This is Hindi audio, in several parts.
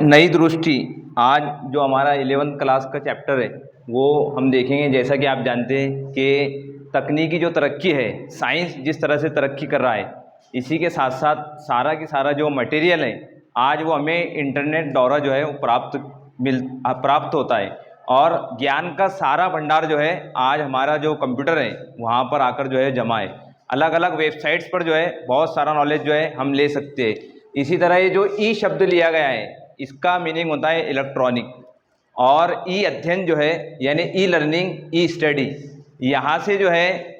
नई दृष्टि। आज जो हमारा 11th क्लास का चैप्टर है वो हम देखेंगे। जैसा कि आप जानते हैं कि तकनीकी जो तरक्की है, साइंस जिस तरह से तरक्की कर रहा है, इसी के साथ साथ सारा की सारा जो मटेरियल है आज वो हमें इंटरनेट द्वारा जो है वो प्राप्त होता है। और ज्ञान का सारा भंडार जो है आज हमारा जो कंप्यूटर है वहाँ पर आकर जो है जमा है। अलग अलग वेबसाइट्स पर जो है बहुत सारा नॉलेज जो है हम ले सकते हैं। इसी तरह ये जो ई शब्द लिया गया है इसका मीनिंग होता है इलेक्ट्रॉनिक, और ई अध्ययन जो है यानी ई लर्निंग, ई स्टडी। यहाँ से जो है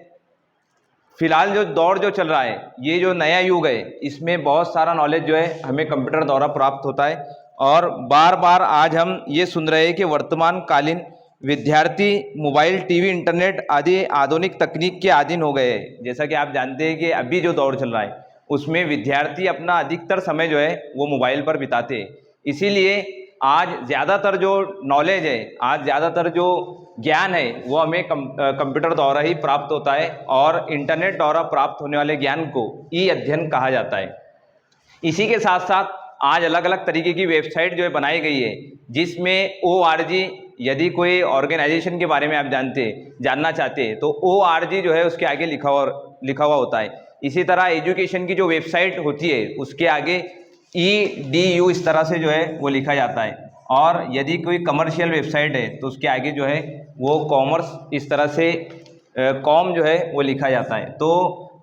फिलहाल जो दौर जो चल रहा है, ये जो नया युग है, इसमें बहुत सारा नॉलेज जो है हमें कंप्यूटर द्वारा प्राप्त होता है। और बार बार आज हम ये सुन रहे हैं कि वर्तमान कालीन विद्यार्थी मोबाइल, टीवी, इंटरनेट आदि आधुनिक तकनीक के अधीन हो गए हैं। जैसा कि आप जानते हैं कि अभी जो दौर चल रहा है उसमें विद्यार्थी अपना अधिकतर समय जो है वो मोबाइल पर बिताते हैं। इसीलिए आज ज़्यादातर जो नॉलेज है, आज ज़्यादातर जो ज्ञान है वो हमें कंप्यूटर द्वारा ही प्राप्त होता है, और इंटरनेट द्वारा प्राप्त होने वाले ज्ञान को ई अध्ययन कहा जाता है। इसी के साथ साथ आज अलग अलग तरीके की वेबसाइट जो है बनाई गई है, जिसमें ORG, यदि कोई ऑर्गेनाइजेशन के बारे में आप जानना चाहते हैं तो ORG जो है उसके आगे लिखा हुआ होता है। इसी तरह एजुकेशन की जो वेबसाइट होती है उसके आगे EDU इस तरह से जो है वो लिखा जाता है। और यदि कोई कमर्शियल वेबसाइट है तो उसके आगे जो है वो कॉमर्स इस तरह से कॉम जो है वो लिखा जाता है। तो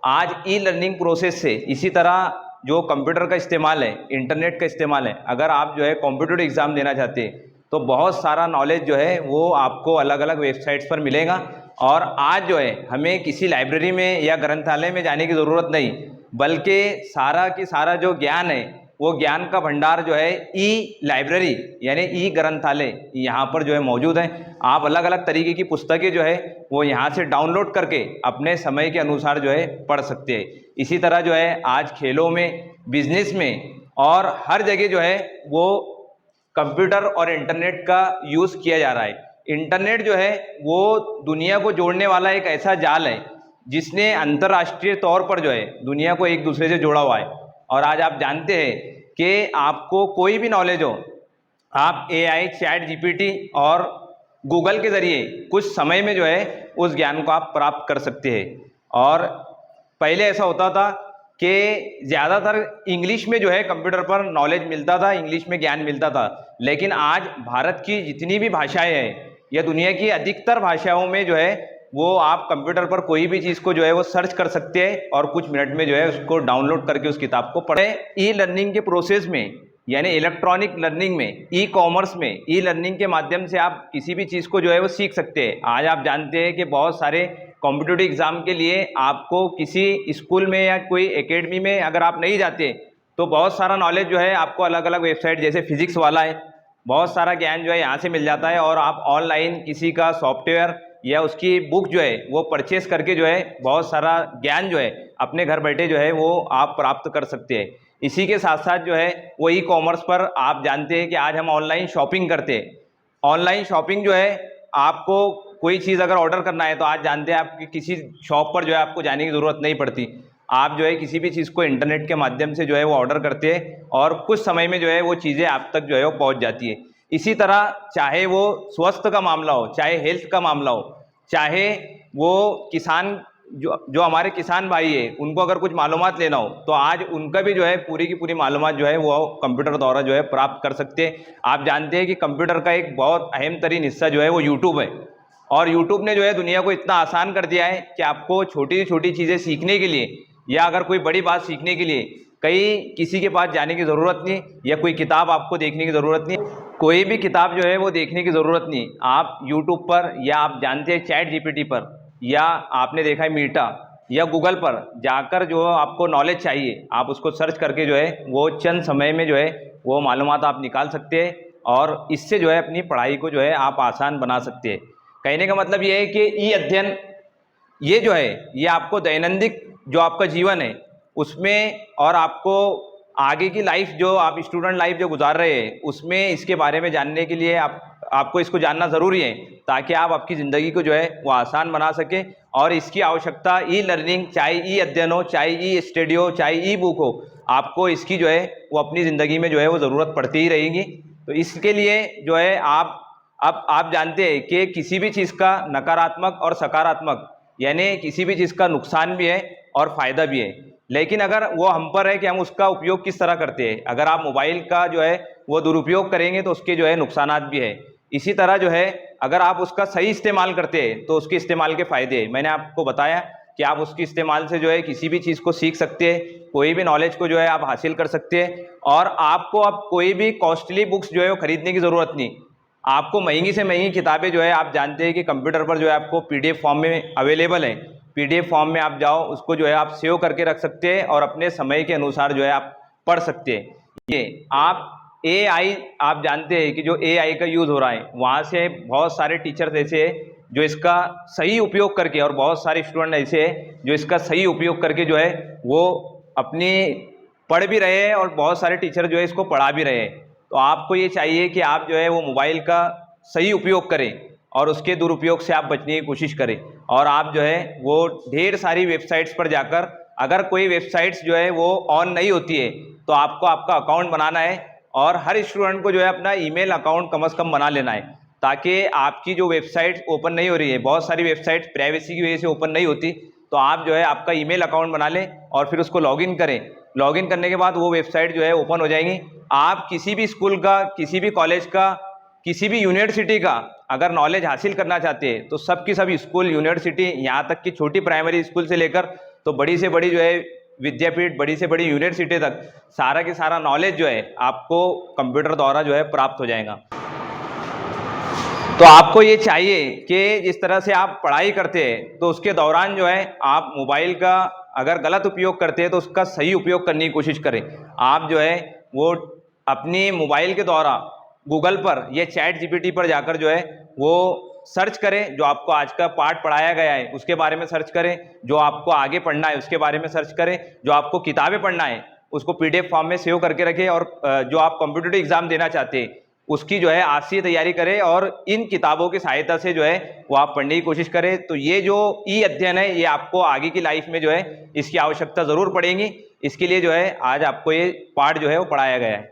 आज ई लर्निंग प्रोसेस से इसी तरह जो कंप्यूटर का इस्तेमाल है, इंटरनेट का इस्तेमाल है, अगर आप जो है कॉम्पिटिटिव एग्ज़ाम देना चाहते हैं तो बहुत सारा नॉलेज जो है वो आपको अलग अलग वेबसाइट्स पर मिलेगा। और आज जो है हमें किसी लाइब्रेरी में या ग्रंथालय में जाने की ज़रूरत नहीं, बल्कि सारा की सारा जो ज्ञान है वो ज्ञान का भंडार जो है ई लाइब्रेरी यानी ई ग्रंथालय यहाँ पर जो है मौजूद है। आप अलग अलग तरीके की पुस्तकें जो है वो यहाँ से डाउनलोड करके अपने समय के अनुसार जो है पढ़ सकते हैं। इसी तरह जो है आज खेलों में, बिजनेस में और हर जगह जो है वो कंप्यूटर और इंटरनेट का यूज़ किया जा रहा है। इंटरनेट जो है वो दुनिया को जोड़ने वाला एक ऐसा जाल है जिसने अंतर्राष्ट्रीय तौर पर जो है दुनिया को एक दूसरे से जोड़ा हुआ है। और आज आप जानते हैं कि आपको कोई भी नॉलेज हो, आप AI, ChatGPT और गूगल के ज़रिए कुछ समय में जो है उस ज्ञान को आप प्राप्त कर सकते हैं। और पहले ऐसा होता था कि ज़्यादातर इंग्लिश में जो है कंप्यूटर पर नॉलेज मिलता था, इंग्लिश में ज्ञान मिलता था। लेकिन आज भारत की जितनी भी भाषाएं हैं या दुनिया की अधिकतर भाषाओं में जो है वो आप कंप्यूटर पर कोई भी चीज़ को जो है वो सर्च कर सकते हैं और कुछ मिनट में जो है उसको डाउनलोड करके उस किताब को पढ़ें। ई लर्निंग के प्रोसेस में यानी इलेक्ट्रॉनिक लर्निंग में, ई कॉमर्स में, ई लर्निंग के माध्यम से आप किसी भी चीज़ को जो है वो सीख सकते हैं। आज आप जानते हैं कि बहुत सारे कॉम्पिटिटिव एग्ज़ाम के लिए आपको किसी स्कूल में या कोई एकेडमी में अगर आप नहीं जाते तो बहुत सारा नॉलेज जो है आपको अलग अलग वेबसाइट, जैसे फिजिक्स वाला है, बहुत सारा ज्ञान जो है यहाँ से मिल जाता है। और आप ऑनलाइन किसी का सॉफ्टवेयर या उसकी बुक जो है वो परचेस करके जो है बहुत सारा ज्ञान जो है अपने घर बैठे जो है वो आप प्राप्त कर सकते हैं। इसी के साथ साथ जो है वो ई कॉमर्स पर आप जानते हैं कि आज हम ऑनलाइन शॉपिंग करते हैं। ऑनलाइन शॉपिंग जो है, आपको कोई चीज़ अगर ऑर्डर करना है तो आज जानते हैं आपकी किसी शॉप पर जो है आपको जाने की ज़रूरत नहीं पड़ती। आप जो है किसी भी चीज़ को इंटरनेट के माध्यम से जो है वो ऑर्डर करते हैं और कुछ समय में जो है वो चीज़ें आप तक जो है वो पहुँच जाती है। इसी तरह चाहे वो स्वास्थ्य का मामला हो, चाहे हेल्थ का मामला हो, चाहे वो किसान जो हमारे किसान भाई है उनको अगर कुछ मालूमात लेना हो तो आज उनका भी जो है पूरी की पूरी मालूमात जो है वो कंप्यूटर द्वारा जो है प्राप्त कर सकते हैं। आप जानते हैं कि कंप्यूटर का एक बहुत अहम तरीन हिस्सा जो है वो यूट्यूब है, और यूट्यूब ने जो है दुनिया को इतना आसान कर दिया है कि आपको छोटी से छोटी चीज़ें सीखने के लिए या अगर कोई बड़ी बात सीखने के लिए कहीं किसी के पास जाने की ज़रूरत नहीं, या कोई किताब आपको देखने की ज़रूरत नहीं, कोई भी किताब जो है वो देखने की ज़रूरत नहीं। आप यूट्यूब पर, या आप जानते हैं ChatGPT पर, या आपने देखा है मीटा या गूगल पर जाकर जो आपको नॉलेज चाहिए आप उसको सर्च करके जो है वो चंद समय में जो है वो मालूमात आप निकाल सकते हैं, और इससे जो है अपनी पढ़ाई को जो है आप आसान बना सकते हैं। कहने का मतलब ये है कि ई अध्ययन ये जो है ये आपको दैनंदिन जो आपका जीवन है उसमें, और आपको आगे की लाइफ जो आप स्टूडेंट लाइफ जो गुजार रहे हैं उसमें इसके बारे में जानने के लिए आपको इसको जानना ज़रूरी है, ताकि आप आपकी ज़िंदगी को जो है वो आसान बना सकें। और इसकी आवश्यकता ई लर्निंग, चाहे ई अध्ययन हो, चाहे ई स्टडी हो, चाहे ई बुक हो, आपको इसकी जो है वो अपनी ज़िंदगी में जो है वो ज़रूरत पड़ती ही रहेगी। तो इसके लिए जो है अब आप जानते हैं कि किसी भी चीज़ का नकारात्मक और सकारात्मक यानी किसी भी चीज़ का नुकसान भी है और फ़ायदा भी है, लेकिन अगर वो हम पर है कि हम उसका उपयोग किस तरह करते हैं। अगर आप मोबाइल का जो है वो दुरुपयोग करेंगे तो उसके जो है नुकसानात भी है। इसी तरह जो है अगर आप उसका सही इस्तेमाल करते हैं तो उसके इस्तेमाल के फ़ायदे हैं। मैंने आपको बताया कि आप उसके इस्तेमाल से जो है किसी भी चीज़ को सीख सकते हैं, कोई भी नॉलेज को जो है आप हासिल कर सकते हैं, और आपको अब कोई भी कॉस्टली बुक्स जो है वो खरीदने की ज़रूरत नहीं। आपको महंगी से महंगी किताबें जो है आप जानते हैं कि कंप्यूटर पर जो है आपको पीडीएफ फॉर्म में अवेलेबल है। पीडीएफ फॉर्म में आप जाओ, उसको जो है आप सेव करके रख सकते हैं और अपने समय के अनुसार जो है आप पढ़ सकते हैं। ये आप एआई, आप जानते हैं कि जो एआई का यूज़ हो रहा है, वहाँ से बहुत सारे टीचर्स ऐसे हैं जो इसका सही उपयोग करके, और बहुत सारे स्टूडेंट ऐसे हैं जो इसका सही उपयोग करके जो है वो अपनी पढ़ भी रहे हैं, और बहुत सारे टीचर जो है इसको पढ़ा भी रहे हैं। तो आपको ये चाहिए कि आप जो है वो मोबाइल का सही उपयोग करें और उसके दुरुपयोग से आप बचने की कोशिश करें। और आप जो है वो ढेर सारी वेबसाइट्स पर जाकर, अगर कोई वेबसाइट्स जो है वो ऑन नहीं होती है तो आपको आपका अकाउंट बनाना है, और हर स्टूडेंट को जो है अपना ईमेल अकाउंट कम से कम बना लेना है, ताकि आपकी जो वेबसाइट ओपन नहीं हो रही है, बहुत सारी वेबसाइट्स प्राइवेसी की वजह से ओपन नहीं होती, तो आप जो है आपका ईमेल अकाउंट बना लें और फिर उसको लॉगिन करें। लॉगिन करने के बाद वो वेबसाइट जो है ओपन हो जाएंगी। आप किसी भी स्कूल का, किसी भी कॉलेज का, किसी भी यूनिवर्सिटी का अगर नॉलेज हासिल करना चाहते हैं तो सब की सब स्कूल, यूनिवर्सिटी, यहाँ तक कि छोटी प्राइमरी स्कूल से लेकर तो बड़ी से बड़ी जो है विद्यापीठ, बड़ी से बड़ी यूनिवर्सिटी तक सारा के सारा नॉलेज जो है आपको कंप्यूटर द्वारा जो है प्राप्त हो जाएगा। तो आपको ये चाहिए कि जिस तरह से आप पढ़ाई करते हैं तो उसके दौरान जो है आप मोबाइल का अगर गलत उपयोग करते हैं तो उसका सही उपयोग करने की कोशिश करें। आप जो है वो अपनी मोबाइल के द्वारा गूगल पर या चैट जीपीटी पर जाकर जो है वो सर्च करें, जो आपको आज का पाठ पढ़ाया गया है उसके बारे में सर्च करें, जो आपको आगे पढ़ना है उसके बारे में सर्च करें, जो आपको किताबें पढ़ना है उसको पीडीएफ फॉर्म में सेव करके रखें, और जो आप कॉम्पिटिटिव एग्जाम देना चाहते हैं उसकी जो है आज से तैयारी करें, और इन किताबों की सहायता से जो है वो आप पढ़ने की कोशिश करें। तो ये जो ई अध्ययन है ये आपको आगे की लाइफ में जो है इसकी आवश्यकता ज़रूर पड़ेगी। इसके लिए जो है आज आपको ये पाठ जो है वो पढ़ाया गया है।